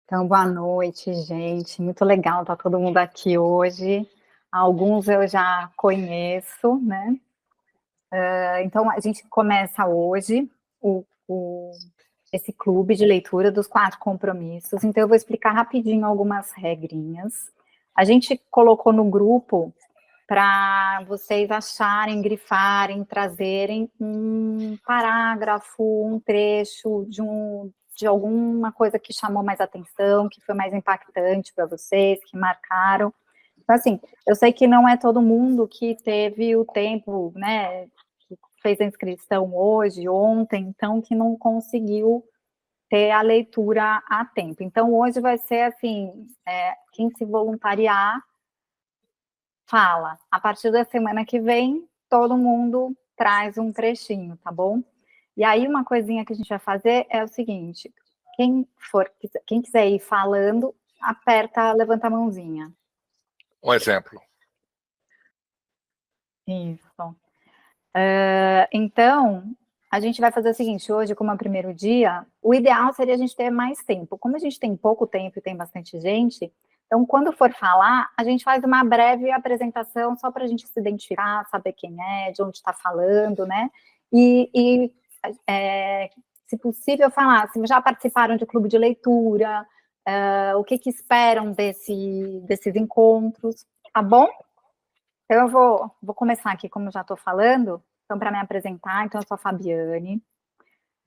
Então, boa noite, gente. Muito legal estar todo mundo aqui hoje. Alguns eu já conheço, né? Então, a gente começa hoje esse clube de leitura dos 4 compromissos. Então, eu vou explicar rapidinho algumas regrinhas. A gente colocou no grupo para vocês acharem, grifarem, trazerem um parágrafo, um trecho de alguma coisa que chamou mais atenção, que foi mais impactante para vocês, que marcaram. Então, assim, eu sei que não é todo mundo que teve o tempo, né, que fez a inscrição hoje, ontem, então, que não conseguiu ter a leitura a tempo. Então, hoje vai ser, assim, quem se voluntariar, fala. A partir da semana que vem, todo mundo traz um trechinho, tá bom? E aí, uma coisinha que a gente vai fazer é o seguinte: quem quiser ir falando, levanta a mãozinha. Um exemplo. Isso. Então, a gente vai fazer o seguinte: hoje, como é o primeiro dia, o ideal seria a gente ter mais tempo. Como a gente tem pouco tempo e tem bastante gente, então, quando for falar, a gente faz uma breve apresentação só para a gente se identificar, saber quem é, de onde está falando, né? Se possível, falar se já participaram de clube de leitura, o que esperam desses encontros, tá bom? Então, eu vou começar aqui, como eu já estou falando. Então, para me apresentar, então, eu sou a Fabiane,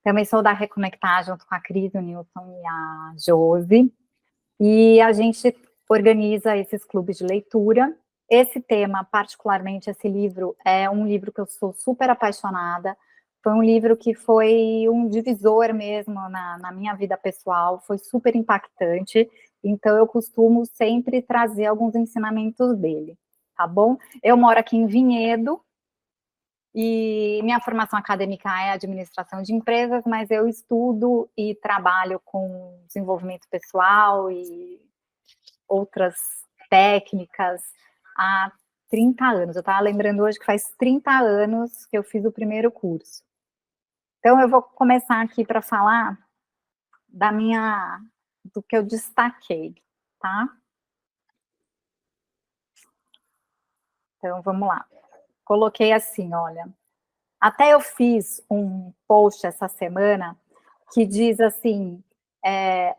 também sou da Reconectar, junto com a Cris, o Nilson e a Josi, e a gente organiza esses clubes de leitura. Esse tema, particularmente, esse livro, é um livro que eu sou super apaixonada, foi um livro que foi um divisor mesmo na minha vida pessoal, foi super impactante, então eu costumo sempre trazer alguns ensinamentos dele, tá bom? Eu moro aqui em Vinhedo, e minha formação acadêmica é administração de empresas, mas eu estudo e trabalho com desenvolvimento pessoal e outras técnicas há 30 anos. Eu estava lembrando hoje que faz 30 anos que eu fiz o primeiro curso. Então, eu vou começar aqui para falar do que eu destaquei, tá? Então, vamos lá. Coloquei assim, olha. Até eu fiz um post essa semana que diz assim: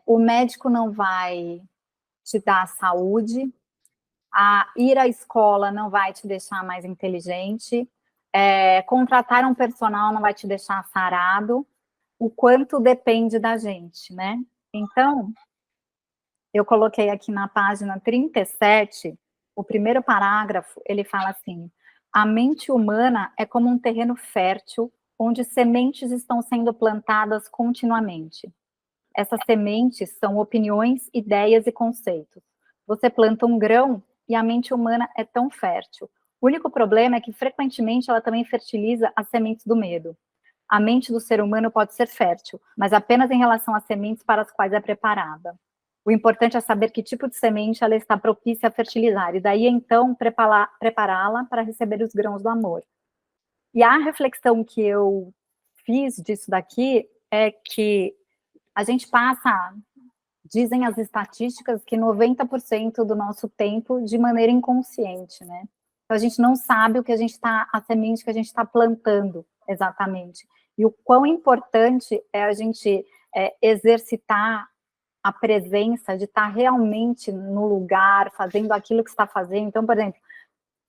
o médico não vai te dar saúde, ir à escola não vai te deixar mais inteligente, contratar um personal não vai te deixar sarado, o quanto depende da gente, né? Então, eu coloquei aqui na página 37, o primeiro parágrafo, ele fala assim: a mente humana é como um terreno fértil, onde sementes estão sendo plantadas continuamente. Essas sementes são opiniões, ideias e conceitos. Você planta um grão e a mente humana é tão fértil. O único problema é que, frequentemente, ela também fertiliza as sementes do medo. A mente do ser humano pode ser fértil, mas apenas em relação às sementes para as quais é preparada. O importante é saber que tipo de semente ela está propícia a fertilizar, e daí, então, prepará-la para receber os grãos do amor. E a reflexão que eu fiz disso daqui é que a gente passa, dizem as estatísticas, que 90% do nosso tempo de maneira inconsciente, né? Então, a gente não sabe o que a semente que a gente está plantando exatamente. E o quão importante é a gente exercitar a presença, de estar realmente no lugar, fazendo aquilo que está fazendo. Então, por exemplo,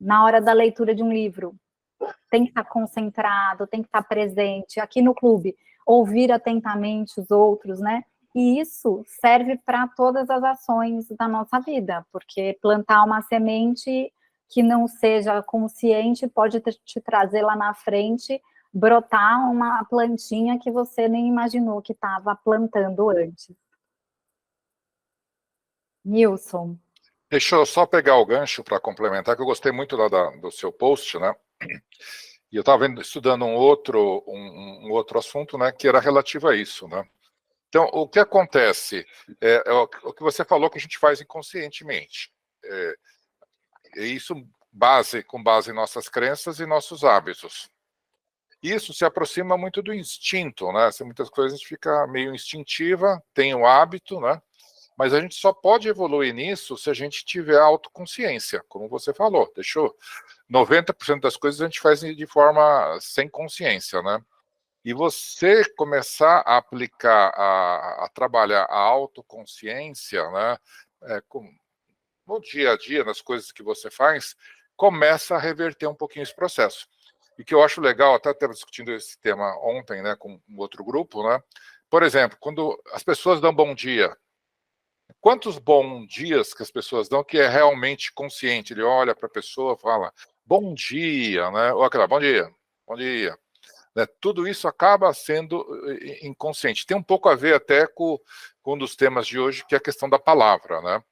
na hora da leitura de um livro, tem que estar concentrado, tem que estar presente. Aqui no clube, ouvir atentamente os outros, né? E isso serve para todas as ações da nossa vida, porque plantar uma semente que não seja consciente pode te trazer lá na frente, brotar uma plantinha que você nem imaginou que estava plantando antes. Nilson. Deixa eu só pegar o gancho para complementar, que eu gostei muito lá do seu post, né? E eu estava estudando um outro assunto, né, que era relativo a isso, né? Então, o que acontece é o que você falou, que a gente faz inconscientemente. Isso com base em nossas crenças e nossos hábitos. Isso se aproxima muito do instinto, né? Muitas coisas fica meio instintiva, tem o hábito, né? Mas a gente só pode evoluir nisso se a gente tiver autoconsciência, como você falou, deixou 90% das coisas a gente faz de forma sem consciência, né? E você começar a aplicar, a trabalhar a autoconsciência, né, no dia a dia, nas coisas que você faz, começa a reverter um pouquinho esse processo. E que eu acho legal, até estava discutindo esse tema ontem, né, com um outro grupo, né? Por exemplo, quando as pessoas dão bom dia, quantos bons dias que as pessoas dão que é realmente consciente? Ele olha para a pessoa, fala, bom dia, né? Ou aquela, bom dia, bom dia. Né? Tudo isso acaba sendo inconsciente. Tem um pouco a ver até com um dos temas de hoje, que é a questão da palavra, né?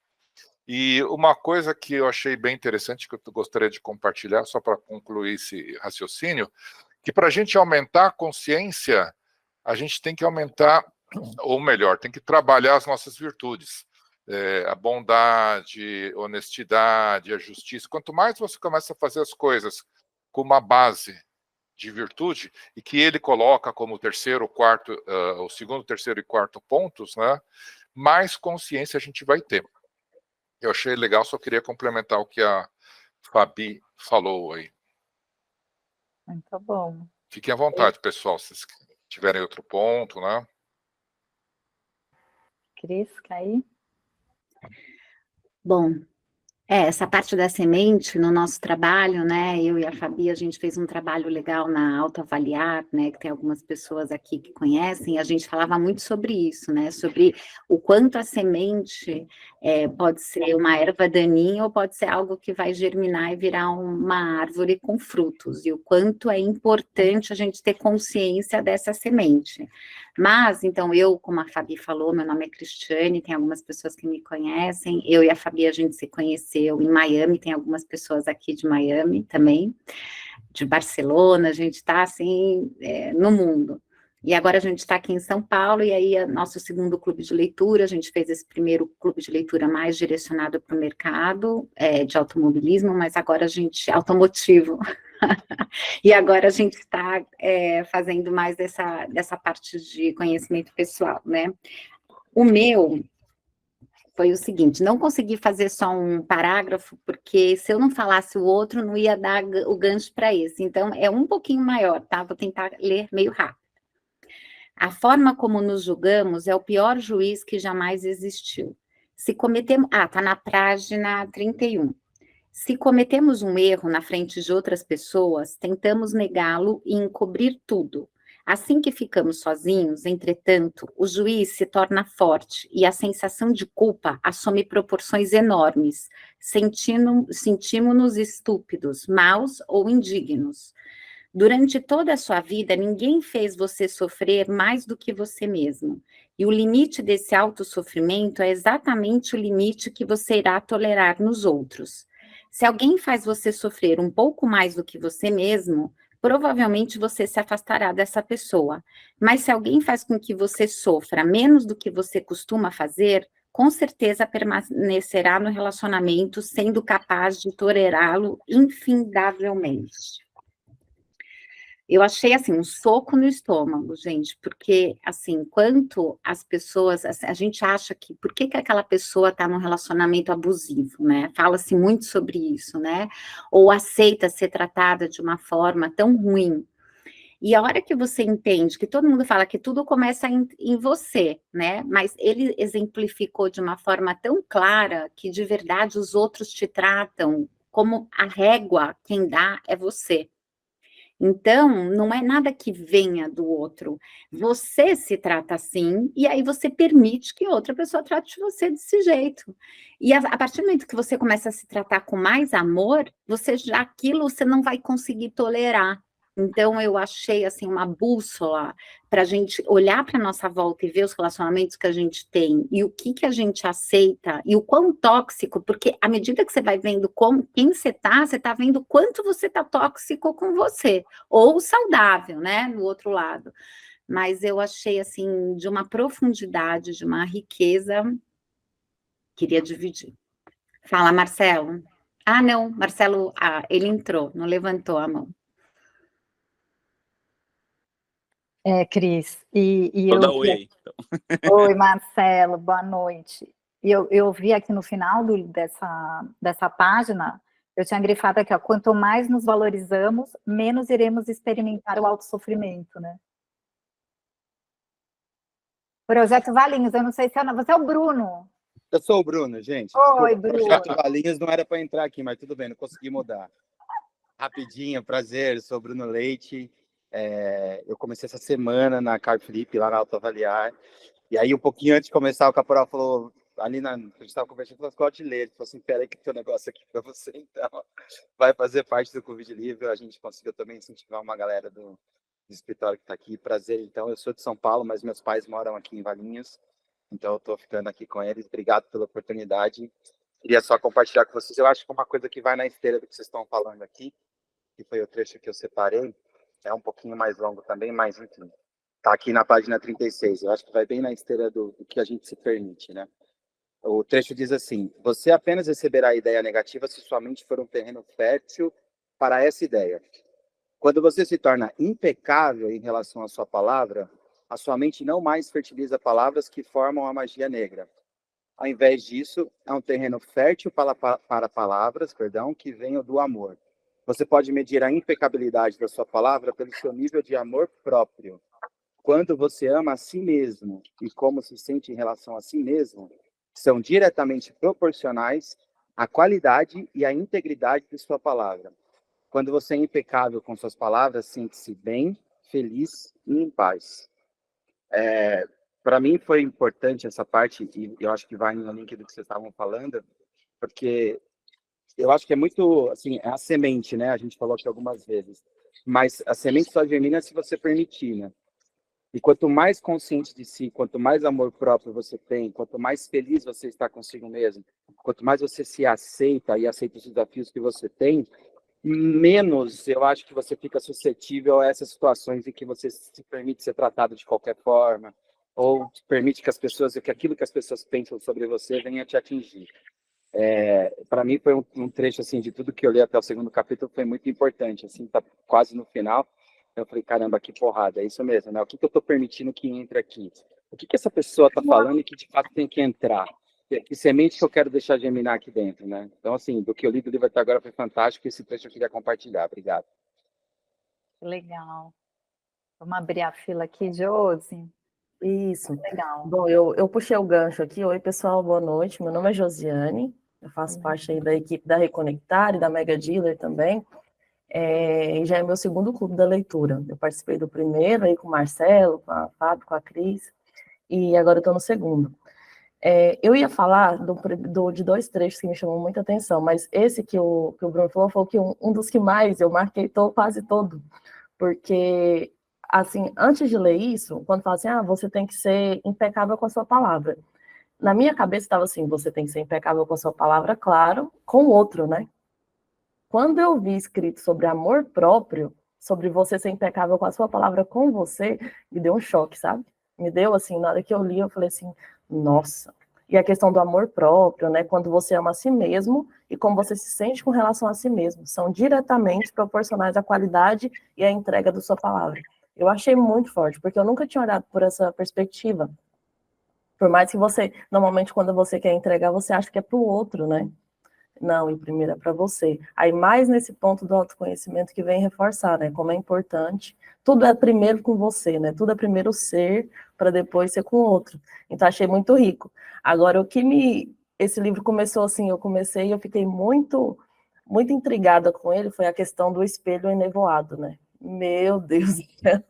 E uma coisa que eu achei bem interessante, que eu gostaria de compartilhar, só para concluir esse raciocínio, que para a gente aumentar a consciência, a gente tem que aumentar, ou melhor, tem que trabalhar as nossas virtudes. A bondade, honestidade, a justiça. Quanto mais você começa a fazer as coisas com uma base de virtude, e que ele coloca como terceiro, quarto, o segundo, terceiro e quarto pontos, né, mais consciência a gente vai ter. Eu achei legal, só queria complementar o que a Fabi falou aí. Muito bom. Fiquem à vontade, pessoal, se tiverem outro ponto, né? Cris, quer ir? Bom, essa parte da semente no nosso trabalho, né? Eu e a Fabi, a gente fez um trabalho legal na Autoavaliar, né? Que tem algumas pessoas aqui que conhecem, e a gente falava muito sobre isso, né? Sobre o quanto a semente pode ser uma erva daninha ou pode ser algo que vai germinar e virar uma árvore com frutos, e o quanto é importante a gente ter consciência dessa semente. Mas, então, eu, como a Fabi falou, meu nome é Cristiane, tem algumas pessoas que me conhecem, eu e a Fabi, a gente se conheceu em Miami, tem algumas pessoas aqui de Miami também, de Barcelona, a gente está, assim, no mundo. E agora a gente está aqui em São Paulo, e aí nosso segundo clube de leitura, a gente fez esse primeiro clube de leitura mais direcionado para o mercado de automobilismo, mas agora a gente, automotivo, e agora a gente está fazendo mais dessa parte de conhecimento pessoal, né? O meu foi o seguinte, não consegui fazer só um parágrafo, porque se eu não falasse o outro, não ia dar o gancho para esse. Então, é um pouquinho maior, tá? Vou tentar ler meio rápido. A forma como nos julgamos é o pior juiz que jamais existiu. Se cometemos... tá na página 31. Se cometemos um erro na frente de outras pessoas, tentamos negá-lo e encobrir tudo. Assim que ficamos sozinhos, entretanto, o juiz se torna forte e a sensação de culpa assume proporções enormes. Sentimos-nos estúpidos, maus ou indignos. Durante toda a sua vida, ninguém fez você sofrer mais do que você mesmo. E o limite desse autossofrimento é exatamente o limite que você irá tolerar nos outros. Se alguém faz você sofrer um pouco mais do que você mesmo, provavelmente você se afastará dessa pessoa. Mas se alguém faz com que você sofra menos do que você costuma fazer, com certeza permanecerá no relacionamento, sendo capaz de tolerá-lo infindavelmente. Eu achei, assim, um soco no estômago, gente, porque, assim, enquanto as pessoas, a gente acha que, por que aquela pessoa está num relacionamento abusivo, né? Fala-se muito sobre isso, né? Ou aceita ser tratada de uma forma tão ruim. E a hora que você entende que todo mundo fala que tudo começa em você, né? Mas ele exemplificou de uma forma tão clara que, de verdade, os outros te tratam como a régua, quem dá é você. Então, não é nada que venha do outro. Você se trata assim, e aí você permite que outra pessoa trate você desse jeito. E a partir do momento que você começa a se tratar com mais amor, aquilo você não vai conseguir tolerar. Então, eu achei, assim, uma bússola para a gente olhar para a nossa volta e ver os relacionamentos que a gente tem e o que a gente aceita e o quão tóxico, porque à medida que você vai vendo quem você está vendo quanto você está tóxico com você, ou saudável, né, no outro lado. Mas eu achei, assim, de uma profundidade, de uma riqueza, queria dividir. Fala, Marcelo. Não, Marcelo, ele entrou, não levantou a mão. Cris, e Vou eu... dar oi aí, então. Oi, Marcelo, boa noite. E eu vi aqui no final dessa página, eu tinha grifado aqui, ó, quanto mais nos valorizamos, menos iremos experimentar o autossofrimento, né? Projeto Valinhos, eu não sei se você é o Bruno. Eu sou o Bruno, gente. Oi, Desculpa, Bruno. Projeto Valinhos não era para entrar aqui, mas tudo bem, não consegui mudar. Rapidinho, prazer, sou o Bruno Leite. Eu comecei essa semana na Carflip, lá na Autoavaliar. E aí, um pouquinho antes de começar, o Caporal falou, a gente estava conversando, falou, gosto de ler. Ele falou assim, peraí que tem um negócio aqui para você, então. Vai fazer parte do Covid Livre. A gente conseguiu também incentivar uma galera do escritório que está aqui. Prazer, então. Eu sou de São Paulo, mas meus pais moram aqui em Valinhos. Então, eu estou ficando aqui com eles. Obrigado pela oportunidade. Queria só compartilhar com vocês. Eu acho que uma coisa que vai na esteira do que vocês estão falando aqui, que foi o trecho que eu separei, é um pouquinho mais longo também, mas enfim. Está aqui na página 36. Eu acho que vai bem na esteira do que a gente se permite, né? O trecho diz assim: você apenas receberá a ideia negativa se sua mente for um terreno fértil para essa ideia. Quando você se torna impecável em relação à sua palavra, a sua mente não mais fertiliza palavras que formam a magia negra. Ao invés disso, é um terreno fértil para palavras, que venham do amor. Você pode medir a impecabilidade da sua palavra pelo seu nível de amor próprio. Quando você ama a si mesmo e como se sente em relação a si mesmo, são diretamente proporcionais à qualidade e à integridade de sua palavra. Quando você é impecável com suas palavras, sente-se bem, feliz e em paz. Para mim foi importante essa parte, e eu acho que vai no link do que vocês estavam falando, porque eu acho que é muito, assim, é a semente, né? A gente falou aqui algumas vezes, mas a semente só germina se você permitir, né? E quanto mais consciente de si, quanto mais amor próprio você tem, quanto mais feliz você está consigo mesmo, quanto mais você se aceita e aceita os desafios que você tem, menos eu acho que você fica suscetível a essas situações em que você se permite ser tratado de qualquer forma, ou permite que as pessoas, que aquilo que as pessoas pensam sobre você venha te atingir. Para mim foi um trecho assim de tudo que eu li até o segundo capítulo, foi muito importante, assim, tá quase no final. Eu falei, caramba, que porrada, é isso mesmo, né? O que eu estou permitindo que entre aqui? O que essa pessoa está falando e que de fato tem que entrar? Que semente que eu quero deixar germinar aqui dentro, né? Então, assim, do que eu li do livro até agora foi fantástico, esse trecho eu queria compartilhar. Obrigado. Legal. Vamos abrir a fila aqui, Josi. Isso. Legal. Bom, eu puxei o gancho aqui. Oi, pessoal, boa noite. Meu nome é Josiane, eu faço parte aí da equipe da Reconectar e da Mega Dealer também. E já é meu segundo clube da leitura. Eu participei do primeiro aí com o Marcelo, com a Fábio, com a Cris, e agora eu estou no segundo. Eu ia falar de dois trechos que me chamam muita atenção, mas esse que o Bruno falou foi que um dos que mais eu marquei quase todo, porque, assim, antes de ler isso, quando fala assim, você tem que ser impecável com a sua palavra, na minha cabeça estava assim, você tem que ser impecável com a sua palavra, claro, com o outro, né? Quando eu vi escrito sobre amor próprio, sobre você ser impecável com a sua palavra com você, me deu um choque, sabe? Me deu, assim, na hora que eu li, eu falei assim, nossa. E a questão do amor próprio, né? Quando você ama a si mesmo e como você se sente com relação a si mesmo, são diretamente proporcionais à qualidade e à entrega da sua palavra. Eu achei muito forte, porque eu nunca tinha olhado por essa perspectiva. Por mais que você, normalmente, quando você quer entregar, você acha que é para o outro, né? Não, em primeiro é para você. Aí mais nesse ponto do autoconhecimento que vem reforçar, né? Como é importante. Tudo é primeiro com você, né? Tudo é primeiro ser para depois ser com o outro. Então achei muito rico. Agora esse livro começou assim, eu comecei e eu fiquei muito intrigada com ele, foi a questão do espelho enevoado, né? Meu Deus do céu.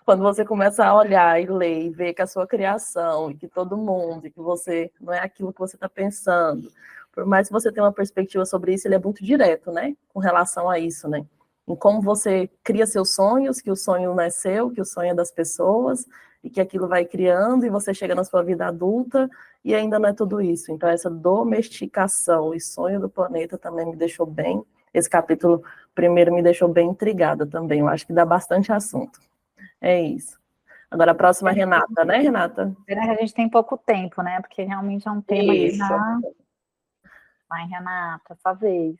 Quando você começa a olhar e ler e ver que a sua criação, e que todo mundo, e que você não é aquilo que você está pensando, por mais que você tenha uma perspectiva sobre isso, ele é muito direto, né? Com relação a isso, né? Em como você cria seus sonhos, que o sonho não é seu, que o sonho é das pessoas, e que aquilo vai criando, e você chega na sua vida adulta, e ainda não é tudo isso. Então, essa domesticação e sonho do planeta também me deixou bem. Esse capítulo primeiro me deixou bem intrigada também. Eu acho que dá bastante assunto. É isso. Agora a próxima é Renata, né, Renata? Pena que a gente tem pouco tempo, né? Porque realmente é um tema que Isso. já... Vai, Renata, sua vez.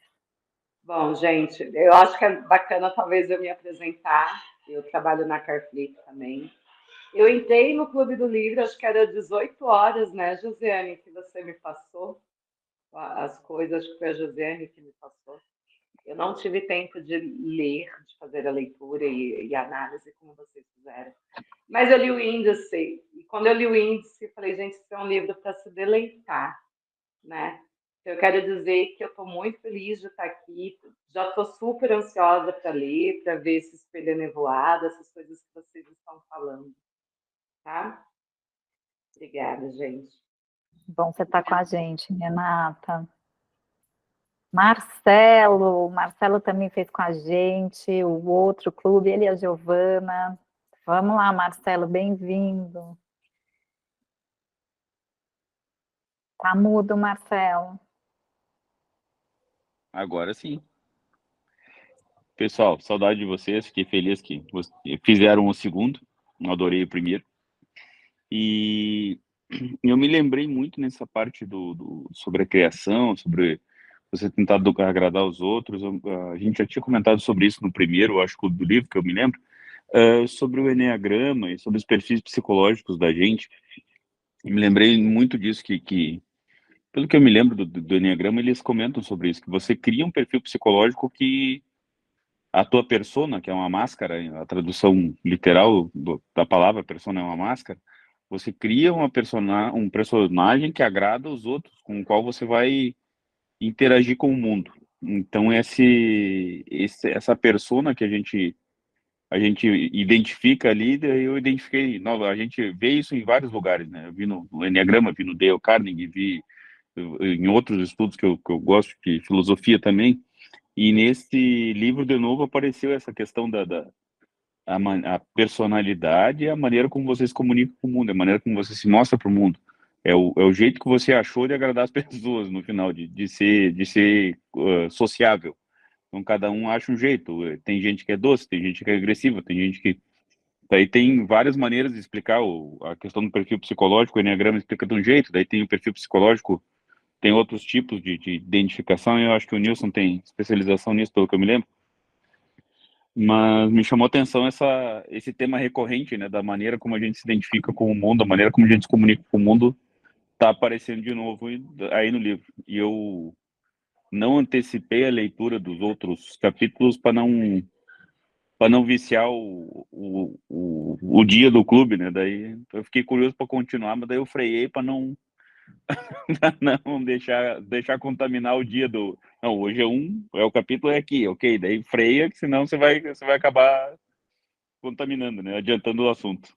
Bom, gente, eu acho que é bacana talvez eu me apresentar. Eu trabalho na Carflip também. Eu entrei no Clube do Livro, acho que era 18 horas, né, Josiane, que você me passou as coisas, acho que foi a Josiane que me passou. Eu não tive tempo de ler, de fazer a leitura e análise como vocês fizeram. Mas eu li o índice, e quando eu li o índice, eu falei, gente, isso é um livro para se deleitar, né? Eu quero dizer que eu estou muito feliz de estar aqui, já estou super ansiosa para ler, para ver esse espelho nevoado, essas coisas que vocês estão falando, tá? Obrigada, gente. Bom você estar com a gente, Renata. Marcelo também fez com a gente, o outro clube, ele e a Giovana. Vamos lá, Marcelo, bem-vindo. Tá mudo, Marcelo. Agora sim. Pessoal, saudade de vocês, fiquei feliz que fizeram o segundo, adorei o primeiro. E eu me lembrei muito nessa parte sobre a criação, sobre você tentar agradar os outros. A gente já tinha comentado sobre isso no primeiro, acho que do livro que eu me lembro, sobre o Eneagrama e sobre os perfis psicológicos da gente. E me lembrei muito disso, que pelo que eu me lembro do Eneagrama, eles comentam sobre isso, que você cria um perfil psicológico que a tua persona, que é uma máscara, a tradução literal da palavra persona é uma máscara, você cria um personagem que agrada os outros, com o qual você vai interagir com o mundo. Então, essa persona que a gente identifica ali, daí eu identifiquei, a gente vê isso em vários lugares, né? Eu vi no Enneagrama, vi no Dale Carnegie, vi em outros estudos que eu gosto, de filosofia também, e nesse livro, de novo, apareceu essa questão a personalidade, a maneira como você se comunica com o mundo, a maneira como você se mostra para o mundo. É o jeito que você achou de agradar as pessoas no final, de ser sociável. Então, cada um acha um jeito. Tem gente que é doce, tem gente que é agressiva, tem gente que... Daí tem várias maneiras de explicar a questão do perfil psicológico. O Enneagrama explica de um jeito, daí tem o perfil psicológico, tem outros tipos de identificação, e eu acho que o Nilson tem especialização nisso, pelo que eu me lembro. Mas me chamou a atenção esse tema recorrente, né, da maneira como a gente se identifica com o mundo, a maneira como a gente se comunica com o mundo, está aparecendo de novo aí no livro. E eu não antecipei a leitura dos outros capítulos para não viciar o dia do clube, né? Daí eu fiquei curioso para continuar, mas daí eu freiei para não não deixar contaminar o dia do... Não, hoje o capítulo é aqui, ok? Daí freia, que senão você vai acabar contaminando, né? Adiantando o assunto.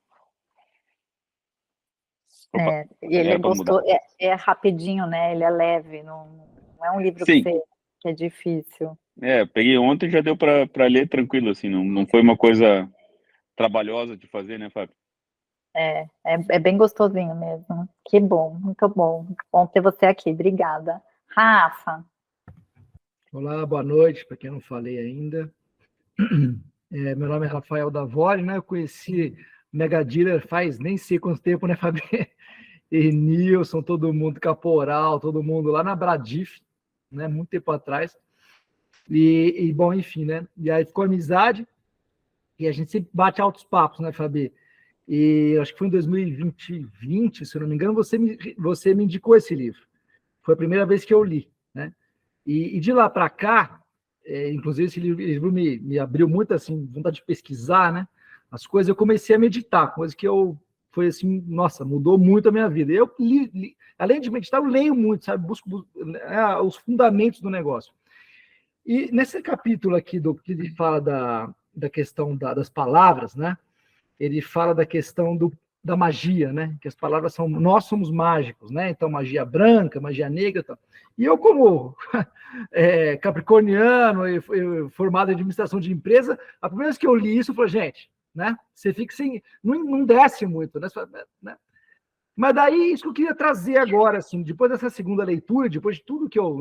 Opa, Ele é gostoso, é rapidinho, né? Ele é leve, não é um livro sim, que é difícil. Peguei ontem e já deu para ler tranquilo, assim, não foi uma coisa trabalhosa de fazer, né, Fábio? É bem gostosinho mesmo. Que bom, muito bom. Bom ter você aqui, obrigada. Rafa. Olá, boa noite, para quem não falei ainda. Meu nome é Rafael Davoli, né? Eu conheci Mega Dealer faz nem sei quanto tempo, né, Fabi? E Nilson, todo mundo, Caporal, todo mundo lá na Bradif, né? Muito tempo atrás. E bom, enfim, né? E aí ficou amizade e a gente sempre bate altos papos, né, Fabi? E acho que foi em 2020, se eu não me engano, você me indicou esse livro. Foi a primeira vez que eu li, né? E de lá para cá, inclusive esse livro me abriu muito assim, vontade de pesquisar, né? As coisas, eu comecei a meditar, coisa que foi assim, nossa, mudou muito a minha vida. Eu além de meditar, eu leio muito, sabe? Busco os fundamentos do negócio. E nesse capítulo aqui que ele fala da questão das palavras, né? Ele fala da questão da magia, né? Que as palavras nós somos mágicos, né? Então, magia branca, magia negra, tal. E eu, como capricorniano, formado em administração de empresa, a primeira vez que eu li isso, eu falei, gente, né? Você fica sem, não desce muito, né? Mas daí isso que eu queria trazer agora, assim, depois dessa segunda leitura, depois de tudo que eu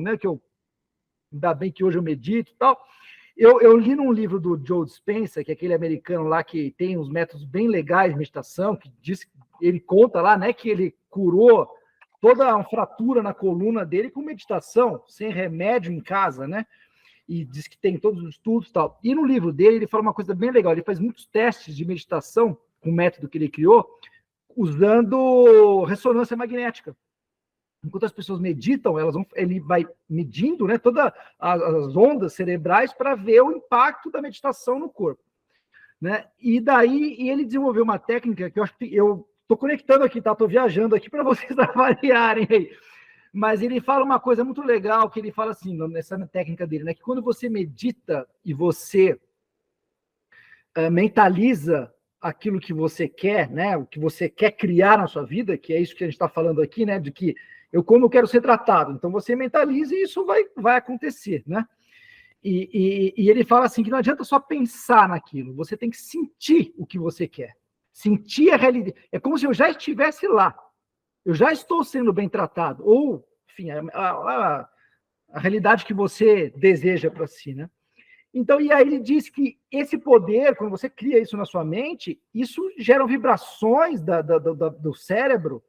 ainda bem que hoje eu medito e tal. Eu li num livro do Joe Dispenza, que é aquele americano lá que tem uns métodos bem legais de meditação, que ele conta lá, né, que ele curou toda uma fratura na coluna dele com meditação, sem remédio em casa, né? E diz que tem todos os estudos e tal. E no livro dele, ele fala uma coisa bem legal, ele faz muitos testes de meditação com o método que ele criou, usando ressonância magnética. Enquanto as pessoas meditam, ele vai medindo, né, todas as ondas cerebrais para ver o impacto da meditação no corpo, né? E daí ele desenvolveu uma técnica que eu acho que eu estou conectando aqui, tá? Estou viajando aqui para vocês avaliarem aí. Mas ele fala uma coisa muito legal, que ele fala assim, nessa técnica dele, né, que quando você medita e você mentaliza aquilo que você quer, né, o que você quer criar na sua vida, que é isso que a gente está falando aqui, né, de que como eu quero ser tratado, então você mentaliza e isso vai acontecer, né? E ele fala assim, que não adianta só pensar naquilo, você tem que sentir o que você quer, sentir a realidade, é como se eu já estivesse lá, eu já estou sendo bem tratado, ou, enfim, a realidade que você deseja para si, né? Então, e aí ele diz que esse poder, quando você cria isso na sua mente, isso gera vibrações do cérebro,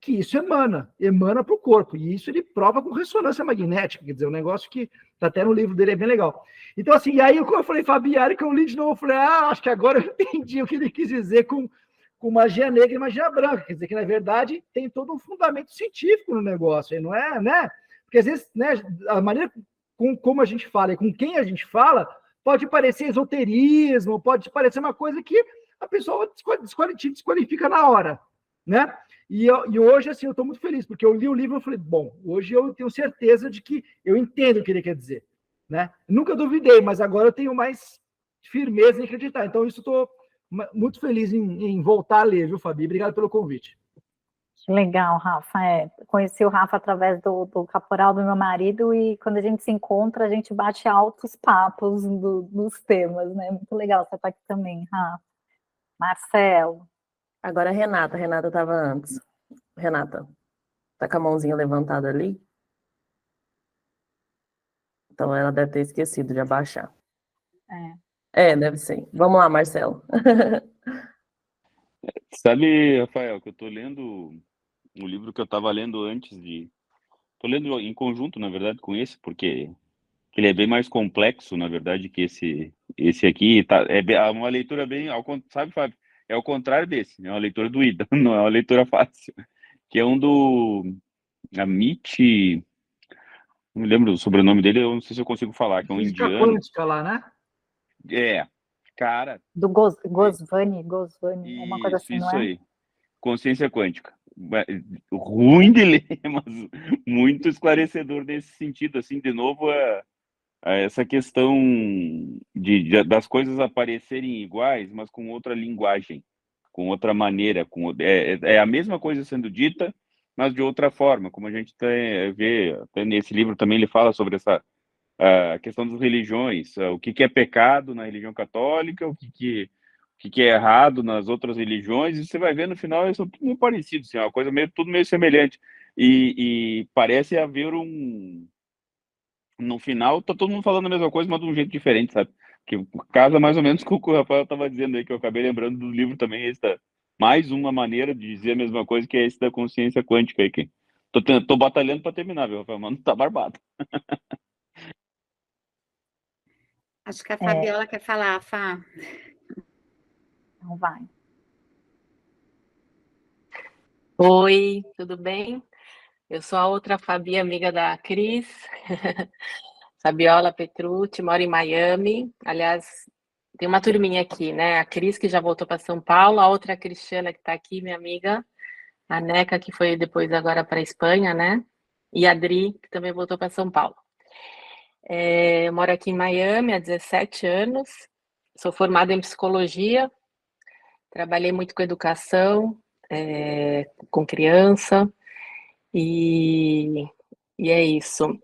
que isso emana para o corpo, e isso ele prova com ressonância magnética, quer dizer, um negócio que está até no livro dele, é bem legal. Então, assim, e aí quando eu falei Fabiari, que eu li de novo, eu falei, acho que agora eu entendi o que ele quis dizer com magia negra e magia branca, quer dizer, que na verdade tem todo um fundamento científico no negócio, não é, né? Porque às vezes, né, a maneira como a gente fala e com quem a gente fala, pode parecer esoterismo, pode parecer uma coisa que a pessoa desqualifica na hora, né? E hoje, assim, eu estou muito feliz, porque eu li o livro e falei, bom, hoje eu tenho certeza de que eu entendo o que ele quer dizer, né? Nunca duvidei, mas agora eu tenho mais firmeza em acreditar. Então, isso estou muito feliz em voltar a ler, viu, Fabi? Obrigado pelo convite. Legal, Rafa. Conheci o Rafa através do caporal do meu marido e quando a gente se encontra, a gente bate altos papos dos temas, né? Muito legal você estar aqui também, Rafa. Marcelo. Agora a Renata estava antes. Renata, tá com a mãozinha levantada ali? Então ela deve ter esquecido de abaixar. Deve ser. Vamos lá, Marcelo. Sabe, Rafael, que eu tô lendo um livro que eu estava lendo antes de... Tô lendo em conjunto, na verdade, com esse, porque ele é bem mais complexo, na verdade, que esse aqui. É uma leitura bem... Sabe, Fábio? É o contrário desse. É uma leitura doída, não é uma leitura fácil. Que é um do... Amit... Não me lembro do sobrenome dele, eu não sei se eu consigo falar, que é um Física indiano. quântica lá, né? Cara... Do Goswami, uma coisa assim, não é? Isso aí. Consciência quântica. Ruim de ler, mas muito esclarecedor nesse sentido, assim, de novo, essa questão das coisas aparecerem iguais, mas com outra linguagem, com outra maneira, é a mesma coisa sendo dita, mas de outra forma, como a gente vê, até nesse livro também ele fala sobre a questão das religiões, o que é pecado na religião católica, o que é errado nas outras religiões, e você vai ver no final, eles são tudo meio parecidos, assim, uma coisa tudo meio semelhante, e parece haver no final, tá todo mundo falando a mesma coisa, mas de um jeito diferente, sabe? Que casa mais ou menos com o que o Rafael estava dizendo aí, que eu acabei lembrando do livro também, mais uma maneira de dizer a mesma coisa, que é esse da consciência quântica aí, que tô batalhando para terminar, viu, Rafael, mas não tá barbado. Acho que a Fabiola quer falar, Fá. Então vai. Oi, tudo bem? Eu sou a outra Fabi, amiga da Cris, Fabiola Petrucci, moro em Miami. Aliás, tem uma turminha aqui, né? A Cris, que já voltou para São Paulo, a outra Cristiana, que está aqui, minha amiga, a Neca, que foi depois agora para a Espanha, né? E a Adri, que também voltou para São Paulo. Eu moro aqui em Miami há 17 anos, sou formada em psicologia, trabalhei muito com educação, com criança, e é isso.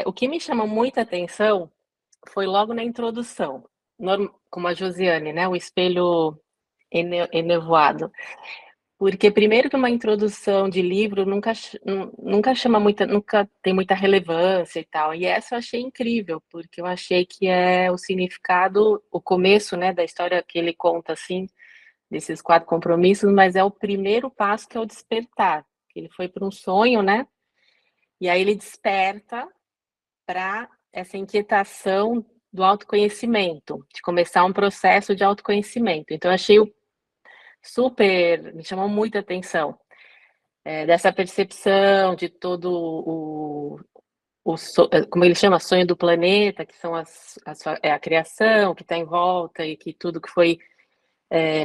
O que me chamou muita atenção foi logo na introdução, como a Josiane, né? O espelho enevoado. Porque primeiro que uma introdução de livro nunca chama nunca tem muita relevância e tal. E essa eu achei incrível, porque eu achei que é o significado, o começo, né, da história que ele conta, assim, desses 4 compromissos, mas é o primeiro passo, que é o despertar. Ele foi para um sonho, né? E aí ele desperta para essa inquietação do autoconhecimento, de começar um processo de autoconhecimento. Então, eu achei me chamou muita atenção, dessa percepção de todo como ele chama, sonho do planeta, que são a criação que está em volta e que tudo que foi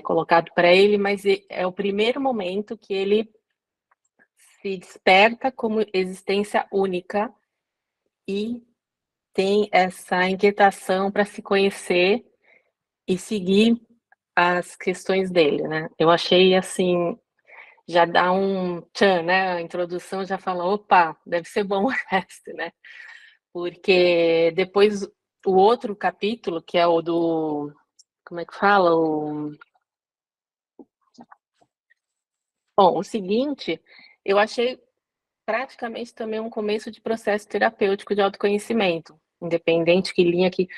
colocado para ele, mas é o primeiro momento que ele se desperta como existência única e tem essa inquietação para se conhecer e seguir as questões dele, né? Eu achei, assim, já dá um tchan, né? A introdução já fala, opa, deve ser bom o resto, né? Porque depois o outro capítulo, que é o do... Como é que fala? Bom, o seguinte, eu achei praticamente também um começo de processo terapêutico de autoconhecimento, independente que linha que...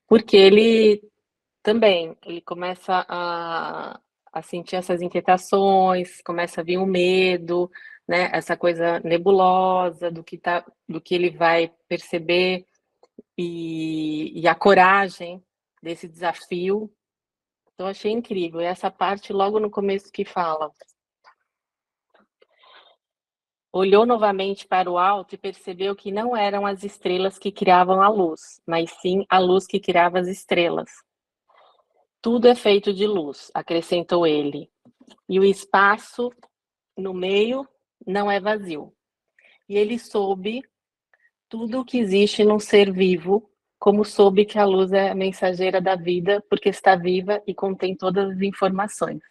Porque ele começa a sentir essas inquietações, começa a vir o medo, né? Essa coisa nebulosa do que ele vai perceber e a coragem desse desafio. Então, achei incrível. E essa parte logo no começo que fala: olhou novamente para o alto e percebeu que não eram as estrelas que criavam a luz, mas sim a luz que criava as estrelas. Tudo é feito de luz, acrescentou ele, e o espaço no meio não é vazio. E ele soube tudo o que existe num ser vivo, como soube que a luz é a mensageira da vida, porque está viva e contém todas as informações.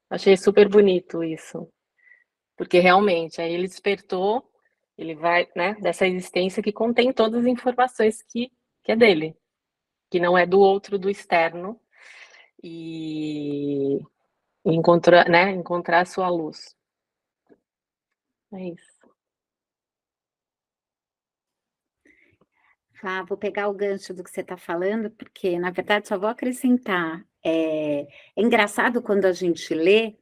Achei super bonito isso, porque realmente aí ele despertou, ele vai, né, dessa existência que contém todas as informações que é dele, que não é do outro, do externo, e encontrar a sua luz. É isso. Vou pegar o gancho do que você está falando, porque, na verdade, só vou acrescentar. É engraçado quando a gente lê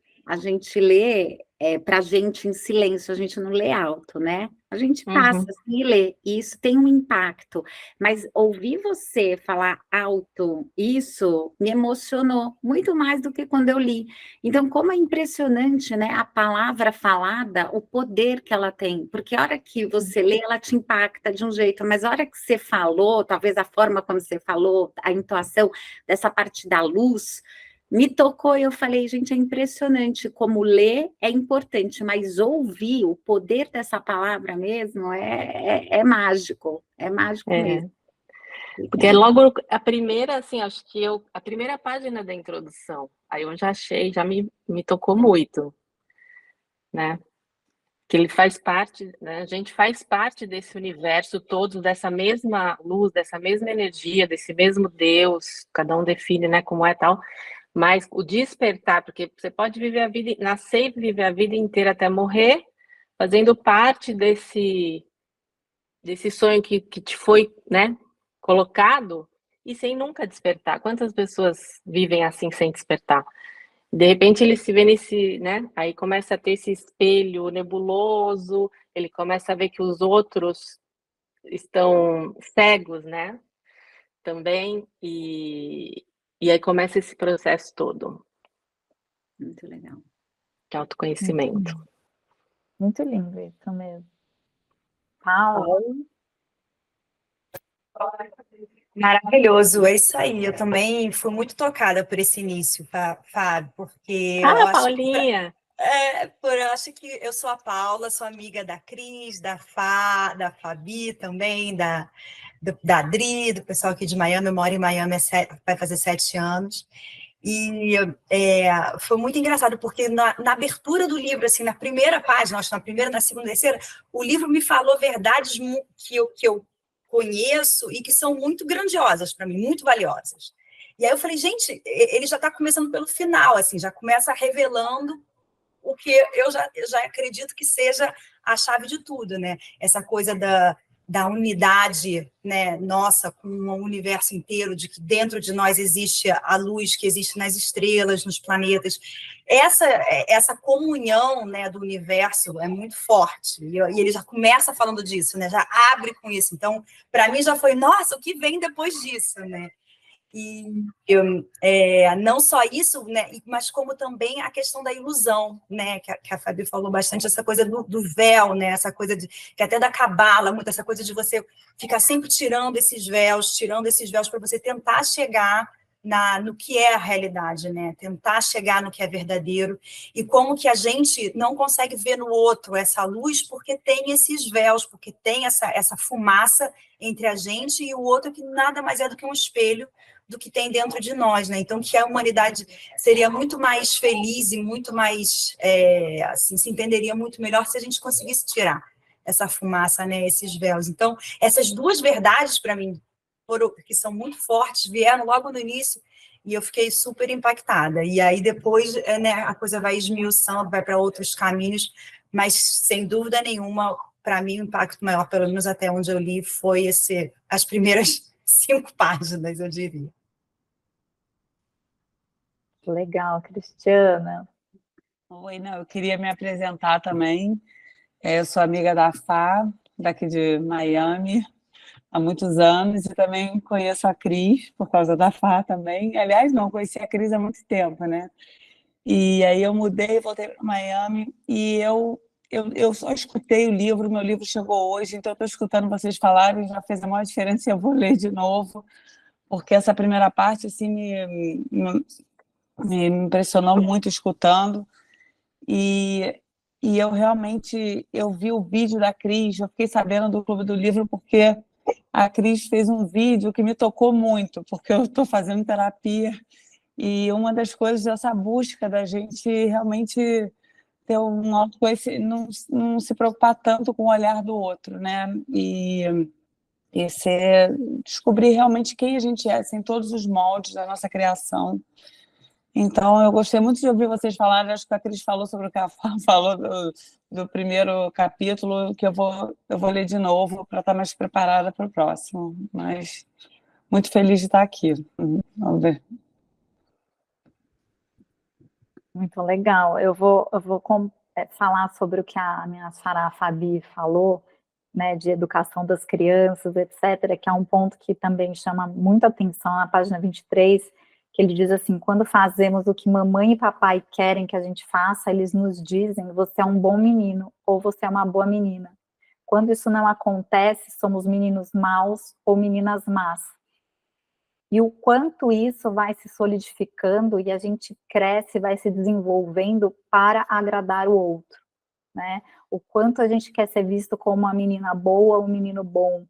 para a gente em silêncio, a gente não lê alto, né? A gente passa assim e lê, e isso tem um impacto. Mas ouvir você falar alto, isso me emocionou muito mais do que quando eu li. Então, como é impressionante, né? A palavra falada, o poder que ela tem. Porque a hora que você lê, ela te impacta de um jeito, mas a hora que você falou, talvez a forma como você falou, a entoação dessa parte da luz, me tocou e eu falei, gente, é impressionante como ler é importante, mas ouvir o poder dessa palavra mesmo é mágico mesmo. Porque logo a primeira, assim, acho que a primeira página da introdução, aí eu já achei, já me tocou muito, né? Que ele faz parte, né? A gente faz parte desse universo todo, dessa mesma luz, dessa mesma energia, desse mesmo Deus, cada um define, né, como é tal. Mas o despertar, porque você pode viver a vida, nascer e viver a vida inteira até morrer, fazendo parte desse sonho que te foi, né, colocado, e sem nunca despertar. Quantas pessoas vivem assim sem despertar? De repente ele se vê nesse, né, aí começa a ter esse espelho nebuloso, ele começa a ver que os outros estão cegos, né, também, e aí começa esse processo todo. Muito legal. De autoconhecimento. Muito lindo isso mesmo. Paula? Maravilhoso, é isso aí. Eu também fui muito tocada por esse início, Fábio, porque eu acho Paulinha! eu acho que eu sou a Paula, sou amiga da Cris, da Fabi também, da Adri, do pessoal aqui de Miami. Eu moro em Miami, vai fazer 7 anos. E foi muito engraçado, porque na abertura do livro, assim, na primeira página, acho que na primeira, na segunda, terceira, o livro me falou verdades que eu conheço e que são muito grandiosas para mim, muito valiosas. E aí eu falei, gente, ele já está começando pelo final, assim, já começa revelando o que eu já acredito que seja a chave de tudo, né? Essa coisa da unidade, né, nossa, com o universo inteiro, de que dentro de nós existe a luz que existe nas estrelas, nos planetas. Essa comunhão, né, do universo é muito forte, e ele já começa falando disso, né, já abre com isso. Então, para mim já foi, nossa, o que vem depois disso, né? Não só isso, né, mas como também a questão da ilusão, né, que a Fabi falou bastante, essa coisa do véu, né, essa coisa que até da cabala, muito essa coisa de você ficar sempre tirando esses véus para você tentar chegar no que é a realidade, né, tentar chegar no que é verdadeiro, e como que a gente não consegue ver no outro essa luz porque tem esses véus, porque tem essa fumaça entre a gente e o outro, que nada mais é do que um espelho do que tem dentro de nós, né? Então, que a humanidade seria muito mais feliz e muito mais, assim, se entenderia muito melhor se a gente conseguisse tirar essa fumaça, né? Esses véus. Então, essas duas verdades, para mim, que são muito fortes, vieram logo no início e eu fiquei super impactada. E aí, depois, né, a coisa vai esmiuçando, vai para outros caminhos, mas, sem dúvida nenhuma, para mim, o impacto maior, pelo menos até onde eu li, foi as primeiras 5 páginas, eu diria. Legal, Cristiana. Oi, não, eu queria me apresentar também. Eu sou amiga da Fá, daqui de Miami, há muitos anos, e também conheço a Cris, por causa da Fá também. Aliás, não, conheci a Cris há muito tempo, né? E aí eu mudei, voltei para Miami, e eu só escutei o livro, meu livro chegou hoje, então eu estou escutando vocês falarem, já fez a maior diferença, eu vou ler de novo, porque essa primeira parte, assim, me impressionou muito escutando, e eu realmente, eu vi o vídeo da Cris, eu fiquei sabendo do Clube do Livro, porque a Cris fez um vídeo que me tocou muito, porque eu estou fazendo terapia, e uma das coisas dessa busca da gente realmente ter um autoconhecimento, não se preocupar tanto com o olhar do outro, né? E descobrir realmente quem a gente é, assim, em todos os moldes da nossa criação. Então, eu gostei muito de ouvir vocês falarem, acho que a Cris falou sobre o que a Fá falou do primeiro capítulo, que eu vou ler de novo para estar mais preparada para o próximo. Mas muito feliz de estar aqui. Vamos ver. Muito legal. Eu vou falar sobre o que a minha Sarah Fabi falou, né, de educação das crianças, etc., que é um ponto que também chama muita atenção na página 23, que ele diz assim: quando fazemos o que mamãe e papai querem que a gente faça, eles nos dizem, você é um bom menino, ou você é uma boa menina. Quando isso não acontece, somos meninos maus ou meninas más. E o quanto isso vai se solidificando e a gente cresce, vai se desenvolvendo para agradar o outro, né? O quanto a gente quer ser visto como uma menina boa, um menino bom.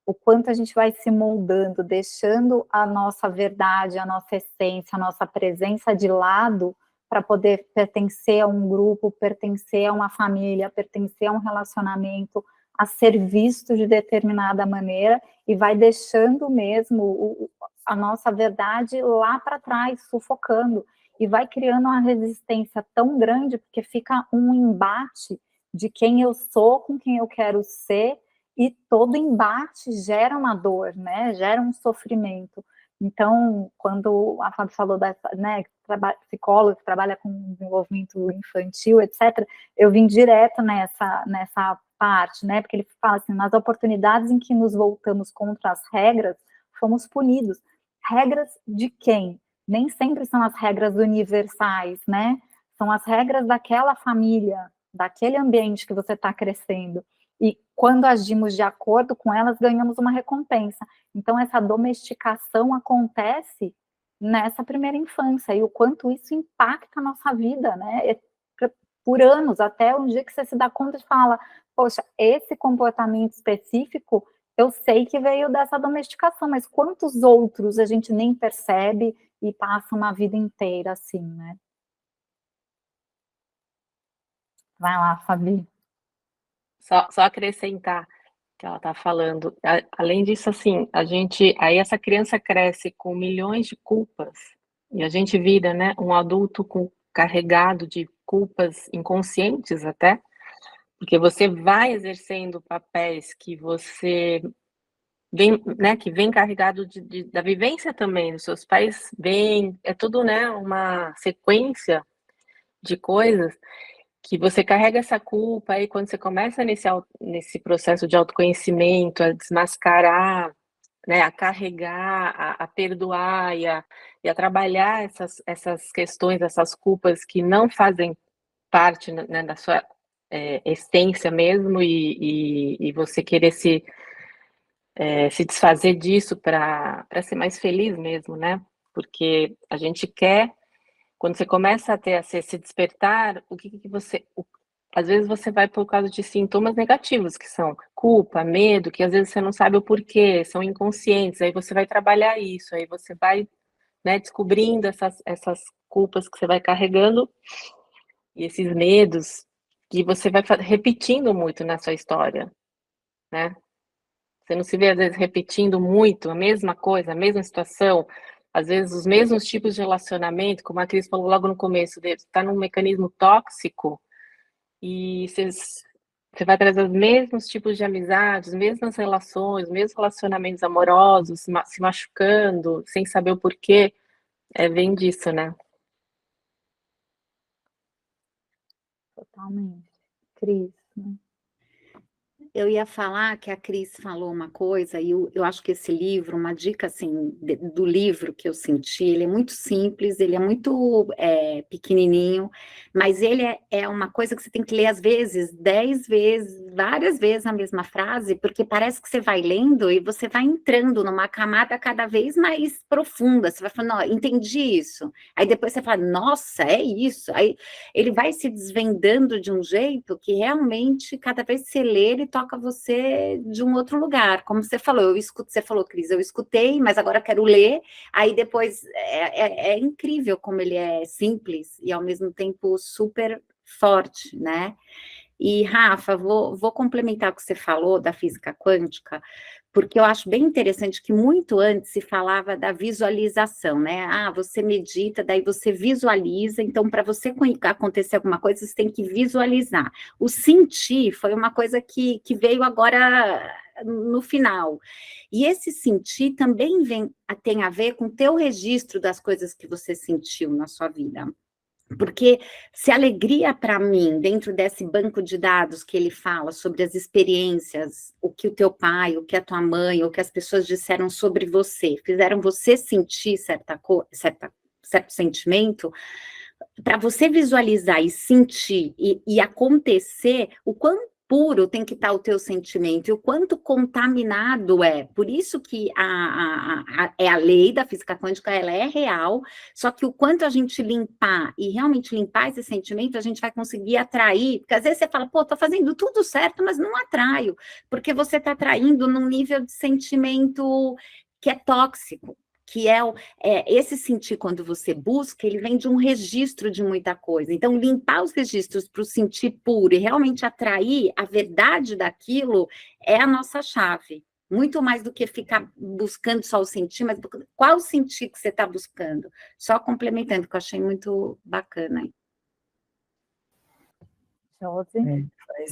O quanto a gente vai se moldando, deixando a nossa verdade, a nossa essência, a nossa presença de lado para poder pertencer a um grupo, pertencer a uma família, pertencer a um relacionamento, a ser visto de determinada maneira, e vai deixando mesmo a nossa verdade lá para trás, sufocando, e vai criando uma resistência tão grande, porque fica um embate de quem eu sou com quem eu quero ser, e todo embate gera uma dor, né? Gera um sofrimento. Então, quando a Fábio falou dessa, né, psicólogo que trabalha com desenvolvimento infantil, etc., eu vim direto nessa parte, né? Porque ele fala assim: nas oportunidades em que nos voltamos contra as regras, fomos punidos. Regras de quem? Nem sempre são as regras universais, né? São as regras daquela família, daquele ambiente que você está crescendo. E quando agimos de acordo com elas, ganhamos uma recompensa. Então, essa domesticação acontece nessa primeira infância, e o quanto isso impacta a nossa vida, né? Por anos, até um dia que você se dá conta e fala: poxa, esse comportamento específico, eu sei que veio dessa domesticação, mas quantos outros a gente nem percebe e passa uma vida inteira assim, né? Vai lá, Fabi. Só acrescentar que ela está falando. Além disso, assim, aí essa criança cresce com milhões de culpas, e a gente vira, né, um adulto carregado de culpas inconscientes até, porque você vai exercendo papéis que você vem, né, que vem carregado da vivência também, dos seus pais vêm, é tudo, né, uma sequência de coisas que você carrega essa culpa, aí quando você começa nesse processo de autoconhecimento, a desmascarar né, a carregar, a perdoar e a trabalhar essas questões, essas culpas que não fazem parte, né, da sua essência mesmo, e você querer se desfazer disso para ser mais feliz mesmo, né? Porque a gente quer, quando você começa a ter esse despertar, o que você. Às vezes você vai por causa de sintomas negativos, que são culpa, medo, que às vezes você não sabe o porquê, são inconscientes, aí você vai trabalhar isso, aí você vai, né, descobrindo essas culpas que você vai carregando, e esses medos que você vai repetindo muito na sua história, né? Você não se vê, às vezes, repetindo muito a mesma coisa, a mesma situação, às vezes os mesmos tipos de relacionamento, como a Cris falou logo no começo, você está num mecanismo tóxico e você vai trazer os mesmos tipos de amizades, as mesmas relações, os mesmos relacionamentos amorosos, se machucando, sem saber o porquê, vem disso, né? Totalmente. Cris, né? Eu ia falar que a Cris falou uma coisa, e eu acho que esse livro, uma dica assim, do livro que eu senti, ele é muito simples, ele é muito pequenininho, mas ele é uma coisa que você tem que ler às vezes, 10 vezes, várias vezes a mesma frase, porque parece que você vai lendo e você vai entrando numa camada cada vez mais profunda, você vai falando, ó, entendi isso, aí depois você fala, nossa, é isso, aí ele vai se desvendando de um jeito que realmente, cada vez que você lê, ele toca você de um outro lugar, como você falou, você falou, Cris, eu escutei, mas agora quero ler, aí depois é incrível como ele é simples e ao mesmo tempo super forte, né? E, Rafa, vou complementar o que você falou da física quântica, porque eu acho bem interessante que muito antes se falava da visualização, né? Ah, você medita, daí você visualiza, então para você acontecer alguma coisa, você tem que visualizar. O sentir foi uma coisa que veio agora no final. E esse sentir também tem a ver com o teu registro das coisas que você sentiu na sua vida. Porque se alegria para mim, dentro desse banco de dados que ele fala sobre as experiências, o que o teu pai, o que a tua mãe, o que as pessoas disseram sobre você, fizeram você sentir certo sentimento, para você visualizar e sentir e acontecer, o quanto puro tem que estar o teu sentimento e o quanto contaminado é. Por isso que é a lei da física quântica, ela é real, só que o quanto a gente limpar e realmente limpar esse sentimento, a gente vai conseguir atrair, porque às vezes você fala, pô, tô fazendo tudo certo, mas não atraio, porque você está atraindo num nível de sentimento que é tóxico, que esse sentir quando você busca, ele vem de um registro de muita coisa. Então, limpar os registros para o sentir puro e realmente atrair a verdade daquilo é a nossa chave. Muito mais do que ficar buscando só o sentir, mas qual o sentir que você está buscando? Só complementando, que eu achei muito bacana.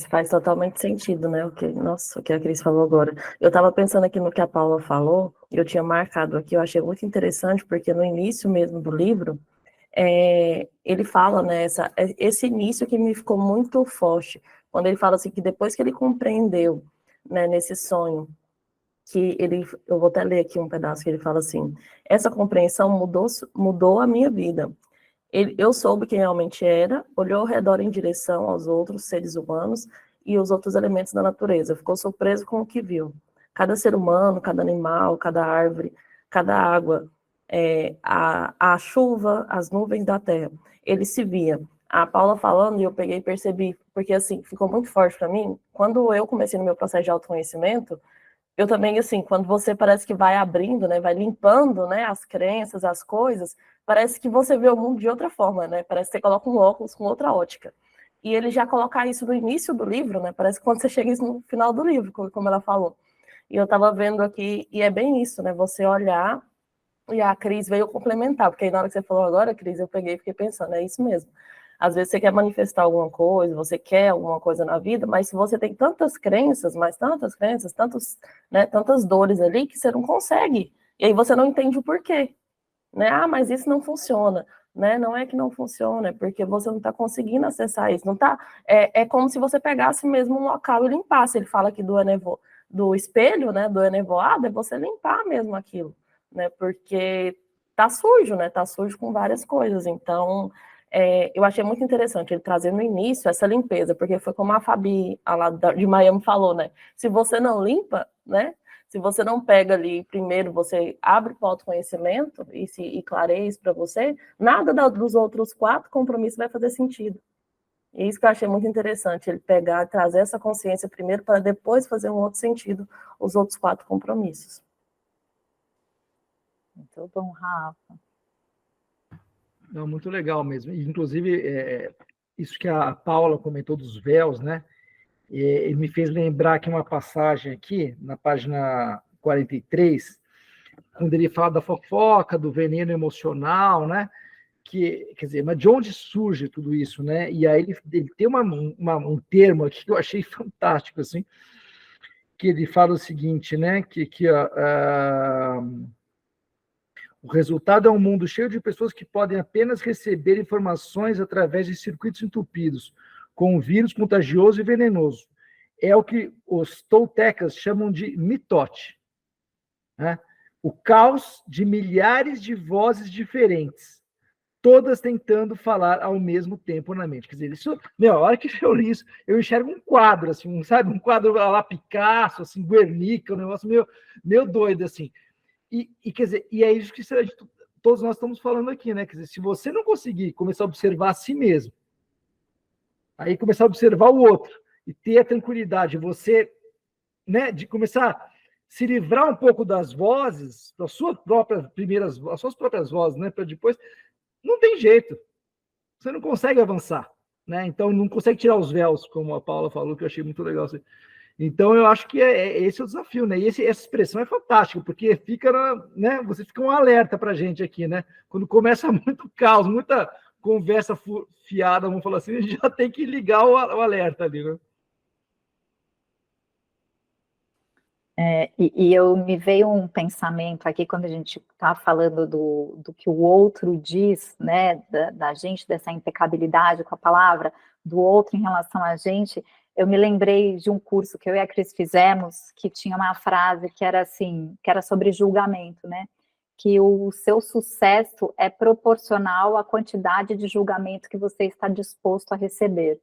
Faz totalmente sentido, né? Nossa, o que a Cris falou agora. Eu estava pensando aqui no que a Paula falou, e eu tinha marcado aqui, eu achei muito interessante, porque no início mesmo do livro, ele fala, né, esse início que me ficou muito forte, quando ele fala assim, que depois que ele compreendeu, né, nesse sonho, eu vou até ler aqui um pedaço que ele fala assim, essa compreensão mudou a minha vida. Eu soube quem realmente era, olhou ao redor em direção aos outros seres humanos e os outros elementos da natureza. Ficou surpreso com o que viu. Cada ser humano, cada animal, cada árvore, cada água, a chuva, as nuvens da terra. Ele se via. A Paula falando, e eu peguei e percebi, porque assim, ficou muito forte para mim. Quando eu comecei no meu processo de autoconhecimento, eu também, assim, quando você parece que vai abrindo, né, vai limpando, né, as crenças, as coisas, parece que você vê o mundo de outra forma, né, parece que você coloca um óculos com outra ótica. E ele já colocar isso no início do livro, né, parece que quando você chega isso no final do livro, como ela falou. E eu estava vendo aqui, e é bem isso, né, você olhar, e a Cris veio complementar, porque aí na hora que você falou agora, Cris, eu peguei e fiquei pensando, é isso mesmo. Às vezes você quer manifestar alguma coisa, você quer alguma coisa na vida, mas se você tem tantas crenças, tantas dores ali, que você não consegue. E aí você não entende o porquê. Né? Ah, mas isso não funciona. Né? Não é que não funciona, é porque você não está conseguindo acessar isso. Não tá, é como se você pegasse mesmo um local e limpasse. Ele fala aqui do do espelho, né, do enevoado, é você limpar mesmo aquilo, né, porque tá sujo, né, tá sujo com várias coisas. Então, eu achei muito interessante ele trazer no início essa limpeza, porque foi como a Fabi, a lá de Miami, falou, né, se você não limpa, né, se você não pega ali, primeiro você abre o autoconhecimento e clareia isso para você, nada dos outros 4 compromissos vai fazer sentido. E isso que eu achei muito interessante, ele pegar, trazer essa consciência primeiro para depois fazer um outro sentido, os outros 4 compromissos. Muito bom, Rafa. Não, muito legal mesmo. E, inclusive, isso que a Paula comentou dos véus, né? Ele me fez lembrar aqui uma passagem aqui, na página 43, quando ele fala da fofoca, do veneno emocional, né? Quer dizer, mas de onde surge tudo isso, né? E aí ele tem um termo aqui que eu achei fantástico, assim, que ele fala o seguinte, né? O resultado é um mundo cheio de pessoas que podem apenas receber informações através de circuitos entupidos, com um vírus contagioso e venenoso. É o que os toltecas chamam de mitote, né? O caos de milhares de vozes diferentes, todas tentando falar ao mesmo tempo na mente. Quer dizer, isso, a hora que eu li isso, eu enxergo um quadro, assim, sabe? Um quadro lá, Picasso, assim, Guernica, um negócio meio doido, assim. Quer dizer, e é isso que todos nós estamos falando aqui, né? Quer dizer, se você não conseguir começar a observar a si mesmo, aí começar a observar o outro, e ter a tranquilidade, você, né, de começar a se livrar um pouco das vozes, as suas próprias vozes, né, para depois, não tem jeito. Você não consegue avançar, né? Então não consegue tirar os véus, como a Paula falou, que eu achei muito legal. Então eu acho que esse é o desafio, né? E essa expressão é fantástica, porque fica, né? Você fica um alerta para a gente aqui, né? Quando começa muito caos, muita conversa fiada, vamos falar assim, a gente já tem que ligar o alerta ali, né? E eu me veio um pensamento aqui quando a gente está falando do que o outro diz, né, da gente, dessa impecabilidade com a palavra, do outro em relação a gente. Eu me lembrei de um curso que eu e a Cris fizemos, que tinha uma frase que era assim, que era sobre julgamento, né, que o seu sucesso é proporcional à quantidade de julgamento que você está disposto a receber.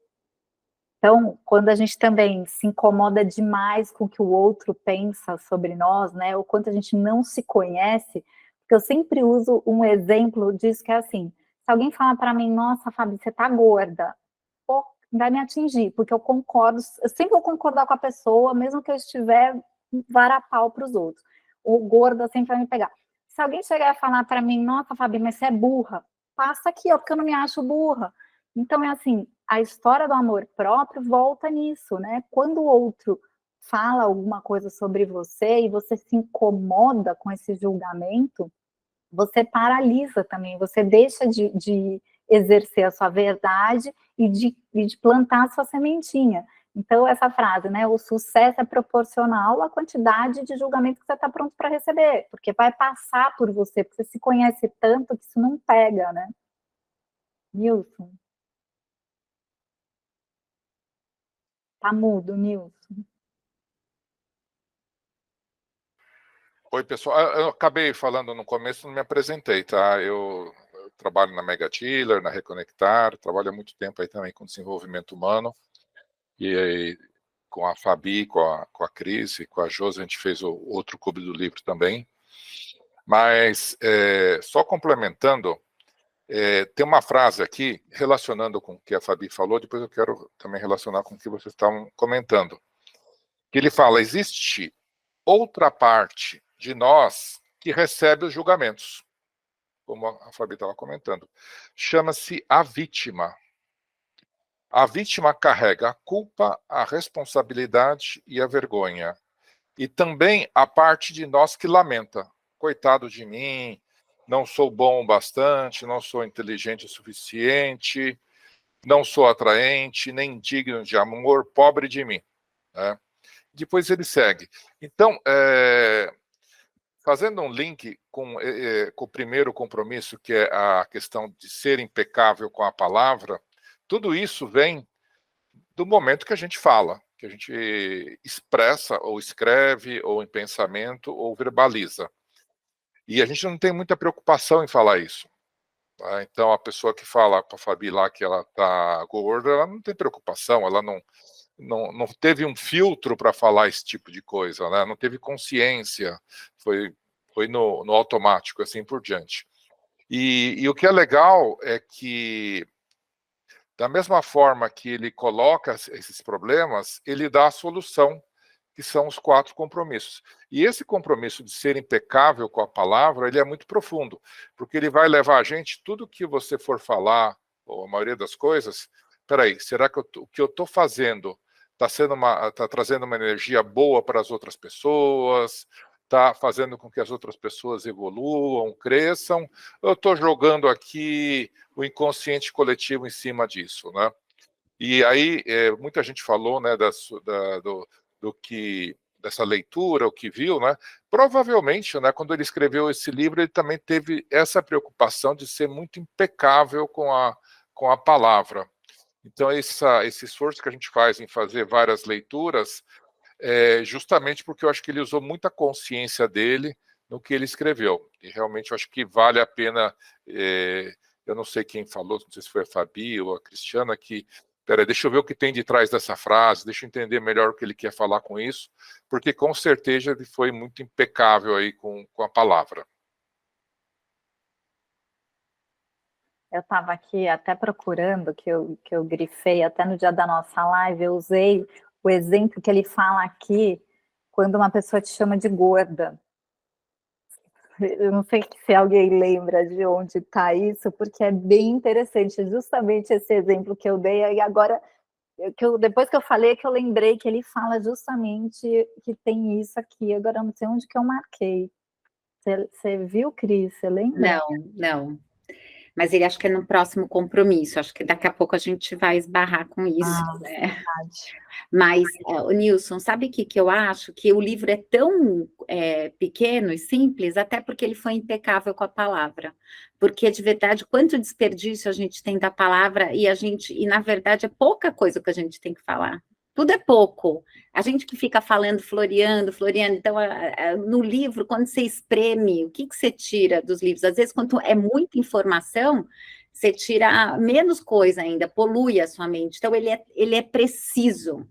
Então, quando a gente também se incomoda demais com o que o outro pensa sobre nós, né, ou quanto a gente não se conhece, porque eu sempre uso um exemplo disso que é assim, se alguém fala para mim, nossa, Fabi, você tá gorda, pô, vai me atingir, porque eu concordo, eu sempre vou concordar com a pessoa, mesmo que eu estiver varapau para os outros. O gorda sempre vai me pegar. Se alguém chegar a falar para mim, nossa, Fabi, mas você é burra, passa aqui, ó, porque eu não me acho burra. Então, é assim, a história do amor próprio volta nisso, né? Quando o outro fala alguma coisa sobre você e você se incomoda com esse julgamento, você paralisa também, você deixa de exercer a sua verdade e de plantar a sua sementinha. Então, essa frase, né? O sucesso é proporcional à quantidade de julgamento que você está pronto para receber, porque vai passar por você, porque você se conhece tanto que isso não pega, né? Nilson? Tá mudo, Nilson. Oi, pessoal. Eu acabei falando no começo, não me apresentei, tá? Eu trabalho na Mega Dealer, na Reconectar, trabalho há muito tempo aí também com desenvolvimento humano. E aí, com a Fabi, com a Cris e com a Josi, a gente fez o outro Clube do Livro também. Mas, só complementando, tem uma frase aqui, relacionando com o que a Fabi falou, depois eu quero também relacionar com o que vocês estavam comentando. Que ele fala, existe outra parte de nós que recebe os julgamentos, como a Fabi estava comentando. Chama-se a vítima. A vítima carrega a culpa, a responsabilidade e a vergonha. E também a parte de nós que lamenta. Coitado de mim, não sou bom o bastante, não sou inteligente o suficiente, não sou atraente, nem digno de amor, pobre de mim. Né? Depois ele segue. Então, fazendo um link com o primeiro compromisso, que é a questão de ser impecável com a palavra, tudo isso vem do momento que a gente fala. que a gente expressa, ou escreve, ou em pensamento, ou verbaliza. E a gente não tem muita preocupação em falar isso. Tá? Então, a pessoa que fala para a Fabi lá que ela está gorda, ela não tem preocupação, ela não teve um filtro para falar esse tipo de coisa, né? Não teve consciência, foi no automático, assim por diante. E o que é legal é que, da mesma forma que ele coloca esses problemas, ele dá a solução, que são os 4 compromissos. E esse compromisso de ser impecável com a palavra, ele é muito profundo, porque ele vai levar a gente, tudo que você for falar, ou a maioria das coisas, peraí, será que o que eu estou fazendo está trazendo uma energia boa para as outras pessoas, está fazendo com que as outras pessoas evoluam, cresçam, eu estou jogando aqui o inconsciente coletivo em cima disso, né? E aí, muita gente falou, né, dessa leitura, o que viu, né? Provavelmente, né, quando ele escreveu esse livro, ele também teve essa preocupação de ser muito impecável com a palavra. Então, esse esforço que a gente faz em fazer várias leituras é justamente porque eu acho que ele usou muita consciência dele no que ele escreveu. E realmente eu acho que vale a pena. Eu não sei quem falou, não sei se foi a Fabi ou a Cristiana, que peraí, deixa eu ver o que tem de trás dessa frase, deixa eu entender melhor o que ele quer falar com isso, porque com certeza ele foi muito impecável aí com a palavra. Eu estava aqui até procurando, que eu grifei até no dia da nossa live, eu usei o exemplo que ele fala aqui, quando uma pessoa te chama de gorda. Eu não sei se alguém lembra de onde está isso, porque é bem interessante, justamente esse exemplo que eu dei, e agora, depois que eu falei, que eu lembrei que ele fala justamente que tem isso aqui, agora eu não sei onde que eu marquei. Você viu, Cris? Você lembra? Não. Mas ele acho que é no próximo compromisso, acho que daqui a pouco a gente vai esbarrar com isso, né? Verdade. Mas, Nilson, sabe o que eu acho? Que o livro é tão pequeno e simples, até porque ele foi impecável com a palavra. Porque, de verdade, quanto desperdício a gente tem da palavra e na verdade, é pouca coisa que a gente tem que falar. Tudo é pouco. A gente que fica falando, floreando. Então, no livro, quando você espreme, o que você tira dos livros? Às vezes, quando é muita informação, você tira menos coisa ainda, polui a sua mente. Então, ele é preciso,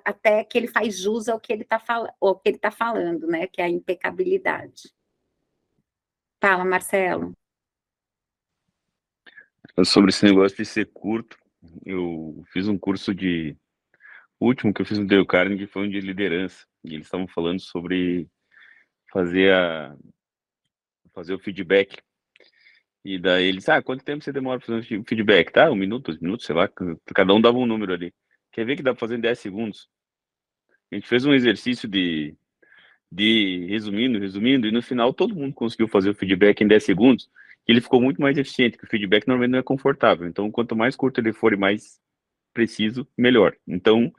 até que ele faz jus ao que ele está falando, né? Que é a impecabilidade. Fala, Marcelo. Sobre esse negócio de ser curto, eu fiz um curso o último que eu fiz no Dale Carnegie foi um de liderança, e eles estavam falando sobre fazer o feedback. E daí eles, quanto tempo você demora para fazer o feedback? Tá, 1 minuto, 2 minutos, sei lá, cada um dava um número ali. Quer ver que dá para fazer em 10 segundos? A gente fez um exercício de resumindo, e no final todo mundo conseguiu fazer o feedback em 10 segundos, e ele ficou muito mais eficiente, porque o feedback normalmente não é confortável. Então, quanto mais curto ele for e mais preciso, melhor. Então,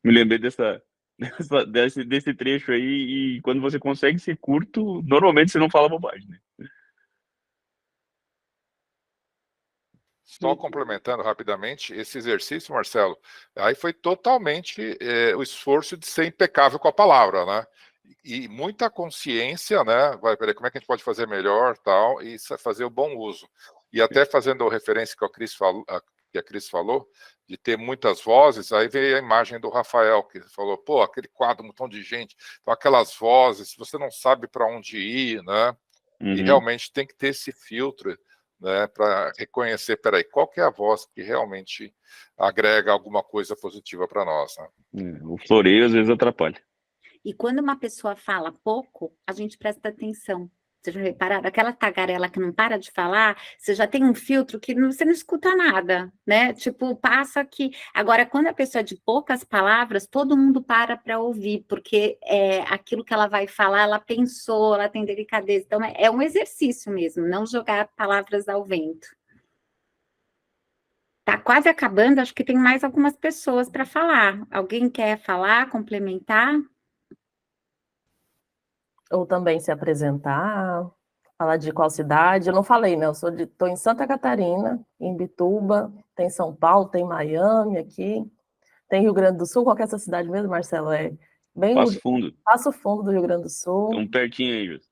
me lembrei desse trecho aí, e quando você consegue ser curto, normalmente você não fala bobagem, né? Só complementando rapidamente, esse exercício, Marcelo, aí foi totalmente o esforço de ser impecável com a palavra, né? E muita consciência, né? Peraí, como é que a gente pode fazer melhor, tal, e fazer o bom uso. E até fazendo referência que a Cris falou, de ter muitas vozes, aí veio a imagem do Rafael, que falou, pô, aquele quadro, um montão de gente, então aquelas vozes, você não sabe para onde ir, né? E realmente tem que ter esse filtro, né, para reconhecer, peraí, qual que é a voz que realmente agrega alguma coisa positiva para nós, né? O floreio às vezes atrapalha. E quando uma pessoa fala pouco, a gente presta atenção. Vocês já repararam? Aquela tagarela que não para de falar, você já tem um filtro que você não escuta nada, né? Tipo, passa aqui. Agora, quando a pessoa é de poucas palavras, todo mundo para ouvir, porque aquilo que ela vai falar, ela pensou, ela tem delicadeza. Então, é um exercício mesmo, não jogar palavras ao vento. Tá quase acabando, acho que tem mais algumas pessoas para falar. Alguém quer falar, complementar? Ou também se apresentar, falar de qual cidade. Eu não falei, né? Estou em Santa Catarina, em Bituba, tem São Paulo, tem Miami aqui, Tem Rio Grande do Sul? Qual que é essa cidade mesmo, Marcelo? É bem Passo Fundo. Passo Fundo do Rio Grande do Sul. Tão pertinho aí, Jus.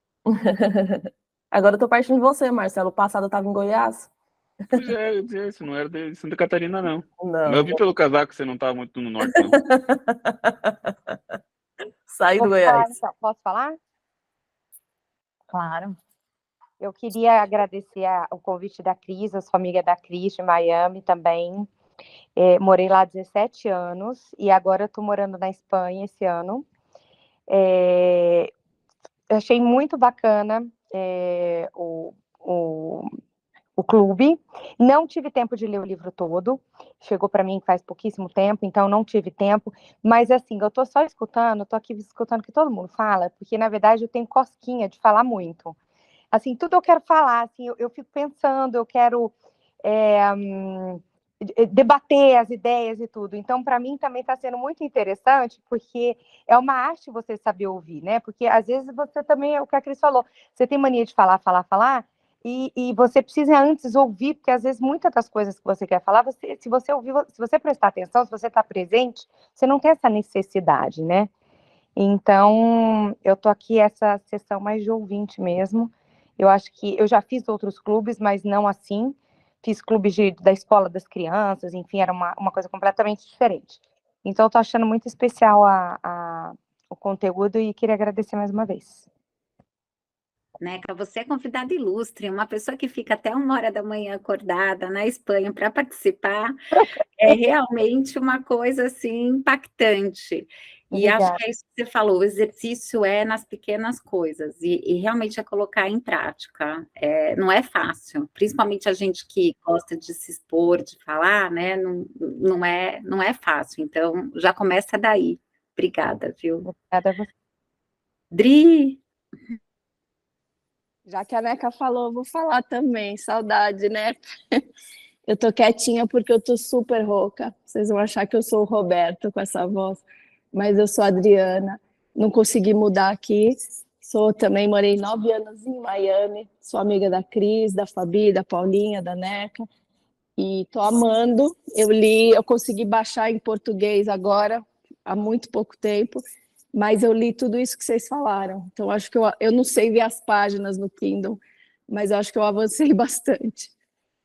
Agora eu tô pertinho de você, Marcelo. O passado eu estava em Goiás. Pois é, eu disse, você não era de Santa Catarina, não. Não. Mas eu vi pelo casaco que você não estava muito no norte, não. Saí do Vou falar, Goiás. então. Posso falar? Claro. Eu queria agradecer o convite da Cris, a sua amiga da Cris, de Miami também. Morei lá há 17 anos e agora eu estou morando na Espanha esse ano. Eu achei muito bacana o clube. Não tive tempo de ler o livro todo. Chegou para mim faz pouquíssimo tempo, então não tive tempo. Mas assim, eu estou só escutando, estou aqui escutando o que todo mundo fala, porque na verdade eu tenho cosquinha de falar muito. Assim, tudo eu quero falar, assim, eu fico pensando, eu quero debater as ideias e tudo. Então, para mim também está sendo muito interessante, porque é uma arte você saber ouvir, né? Porque às vezes você também, é o que a Cris falou, você tem mania de falar, e você precisa antes ouvir, porque às vezes muitas das coisas que você quer falar, se você ouvir, se você prestar atenção, se você está presente, você não tem essa necessidade, né? Então, eu tô aqui essa sessão mais de ouvinte mesmo. Eu acho que eu já fiz outros clubes, mas não assim. Fiz clubes da escola das crianças, enfim, era uma coisa completamente diferente. Então, eu tô achando muito especial o conteúdo e queria agradecer mais uma vez. Neca, você é convidada ilustre, uma pessoa que fica até 1h da manhã acordada na Espanha para participar, é realmente uma coisa assim impactante. E acho que é isso que você falou, o exercício é nas pequenas coisas, e realmente é colocar em prática. Não é fácil, principalmente a gente que gosta de se expor, de falar, né? Não é fácil, então já começa daí. Obrigada, viu? Obrigada a você. Dri! Já que a Neca falou, eu vou falar também. Saudade, né? Eu tô quietinha porque eu tô super rouca. Vocês vão achar que eu sou o Roberto com essa voz, mas eu sou a Adriana. Não consegui mudar aqui. Morei 9 anos em Miami. Sou amiga da Cris, da Fabi, da Paulinha, da Neca. E tô amando. Eu consegui baixar em português agora, há muito pouco tempo. Mas eu li tudo isso que vocês falaram. Então, acho que eu não sei ver as páginas no Kindle, mas eu acho que eu avancei bastante.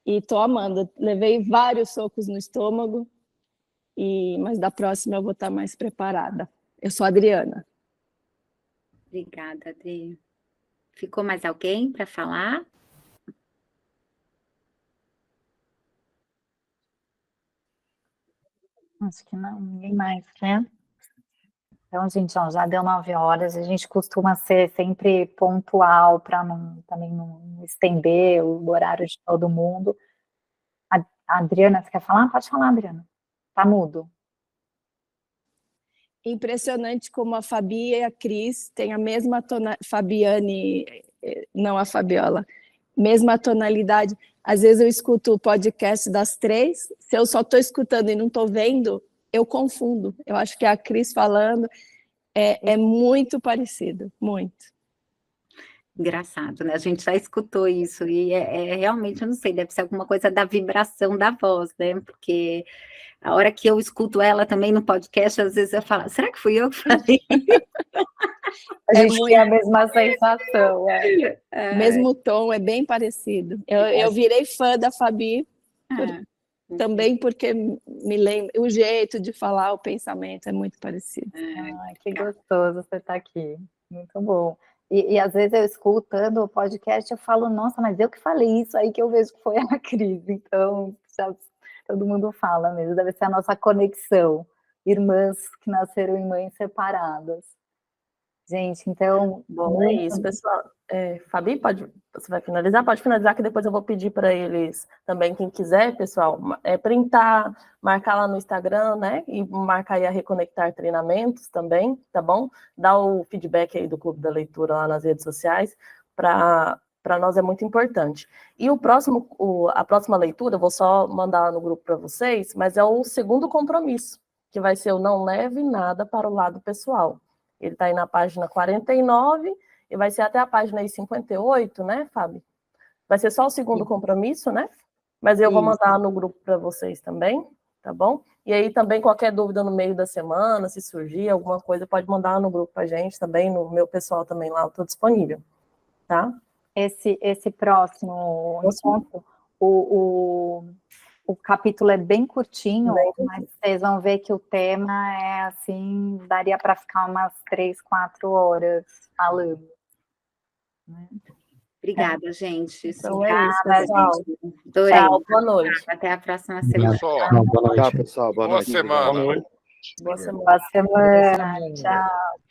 E estou amando. Levei vários socos no estômago, mas da próxima eu vou estar mais preparada. Eu sou a Adriana. Obrigada, Adri. Ficou mais alguém para falar? Acho que não, ninguém mais, né? Então, gente, ó, já deu 9 horas, a gente costuma ser sempre pontual para também não estender o horário de todo mundo. A Adriana, você quer falar? Pode falar, Adriana. Tá mudo. Impressionante como a Fabi e a Cris têm a mesma Fabiane, não a Fabiola, mesma tonalidade. Às vezes eu escuto o podcast das 3, se eu só estou escutando e não estou vendo, eu confundo. Eu acho que a Cris falando é muito parecido, muito. Engraçado, né? A gente já escutou isso e realmente, eu não sei, deve ser alguma coisa da vibração da voz, né? Porque a hora que eu escuto ela também no podcast, às vezes eu falo, será que fui eu que falei? A gente tem a mesma sensação. Mesmo tom, é bem parecido. Eu virei fã da Fabi, também porque me lembra, o jeito de falar, o pensamento é muito parecido. Ai, que gostoso você estar aqui, muito bom. E às vezes eu escutando o podcast, eu falo, nossa, mas eu que falei isso aí que eu vejo que foi a Cris. Então, todo mundo fala mesmo, deve ser a nossa conexão. Irmãs que nasceram em mães separadas. Gente, então... Bom, é isso, pessoal. Fabi, você vai finalizar? Pode finalizar, que depois eu vou pedir para eles também, quem quiser, pessoal, printar, marcar lá no Instagram, né? E marcar aí a Reconectar Treinamentos também, tá bom? Dá o feedback aí do Clube da Leitura lá nas redes sociais, para nós é muito importante. E a próxima leitura, eu vou só mandar no grupo para vocês, mas é o segundo compromisso, que vai ser o Não Leve Nada para o Lado Pessoal. Ele está aí na página 49 e vai ser até a página aí 58, né, Fábio? Vai ser só o segundo compromisso, né? Mas eu vou mandar no grupo para vocês também, tá bom? E aí também qualquer dúvida no meio da semana, se surgir alguma coisa, pode mandar no grupo pra gente também, no meu pessoal também lá, eu tô disponível, tá? Esse próximo encontro, o capítulo é bem curtinho, mas vocês vão ver que o tema é assim, daria para ficar umas 3, 4 horas falando. Obrigada, gente. Então é isso, Obrigada, pessoal. gente. Adorei. Tchau, boa noite. Até a próxima semana. Pessoal, Boa noite. Tchau, pessoal. Boa boa noite. semana. Boa semana. Boa semana. Tchau.